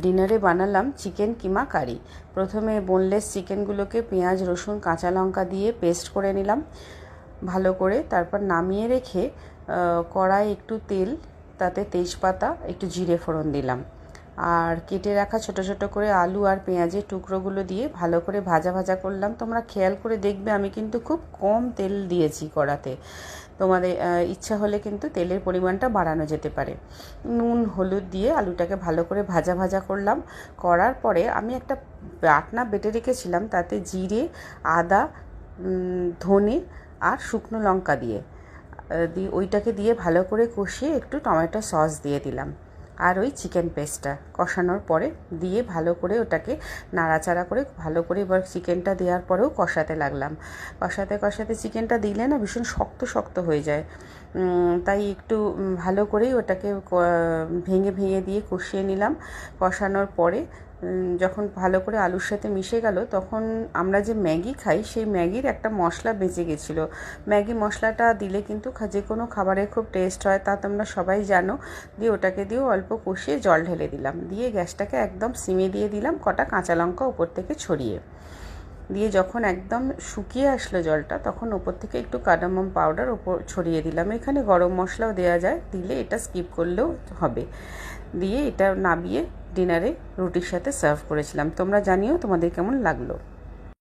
ডিনারে বানালাম চিকেন কিমা কারি। প্রথমে বোনলেস চিকেনগুলোকে পেঁয়াজ রসুন কাঁচা লঙ্কা দিয়ে পেস্ট করে নিলাম ভালো করে। তারপর নামিয়ে রেখে কড়াই একটু তেল, তাতে তেজপাতা, একটু জিরে ফোড়ন দিলাম। আর কেটে রাখা ছোট ছোট করে আলু আর পেঁয়াজের টুকরোগুলো দিয়ে ভালো করে ভাজা ভাজা করলাম। তোমরা খেয়াল করে দেখবে আমি কিন্তু খুব কম তেল দিয়েছি কড়াতে। তোমাদের ইচ্ছা হলে কিন্তু তেলের পরিমাণটা বাড়ানো যেতে পারে। নুন হলুদ দিয়ে আলুটাকে ভালো করে ভাজা ভাজা করলাম। করার পরে আমি একটা বাটনা বেটে রেখেছিলাম, তাতে জিরে, আদা, ধনে আর শুকনো লঙ্কা দিয়ে ওইটাকে দিয়ে ভালো করে কষিয়ে একটু টমেটো সস দিয়ে দিলাম। আর ওই চিকেন পেস্টটা কষানোর পরে দিয়ে ভালো করে ওটাকে নাড়াচাড়া করে ভালো করে এবার চিকেনটা দেওয়ার পরেও কষাতে লাগলাম। কষাতে কষাতে চিকেনটা দিলে না ভীষণ শক্ত শক্ত হয়ে যায়, তাই একটু ভালো করেই ওটাকে ভেঙে ভেঙে দিয়ে কষিয়ে নিলাম। কষানোর পরে যখন ভালো করে আলুর সাথে মিশে গেল, তখন আমরা যে ম্যাগি খাই সেই ম্যাগির একটা মশলা বেঁচে গেছিলো। ম্যাগি মশলাটা দিলে কিন্তু যে কোনো খাবারের খুব টেস্ট হয়, তা তোমরা সবাই জানো। দিয়ে ওটাকে দিয়েও অল্প কষিয়ে জল ঢেলে দিলাম, দিয়ে গ্যাসটাকে একদম সিমে দিয়ে দিলাম, কটা কাঁচা লঙ্কা ওপর থেকে ছড়িয়ে দিয়ে যখন একদম শুকিয়ে আসলো জলটা, তখন ওপর থেকে একটু কার্ডামম পাউডার ওপর ছড়িয়ে দিলাম। এখানে গরম মশলাও দেওয়া যায়, দিলে এটা স্কিপ করলেও হবে। দিয়ে এটা নামিয়ে ডিনারে রুটির সাথে সার্ভ করেছিলাম। তোমরা জানিও তোমাদের কেমন লাগলো।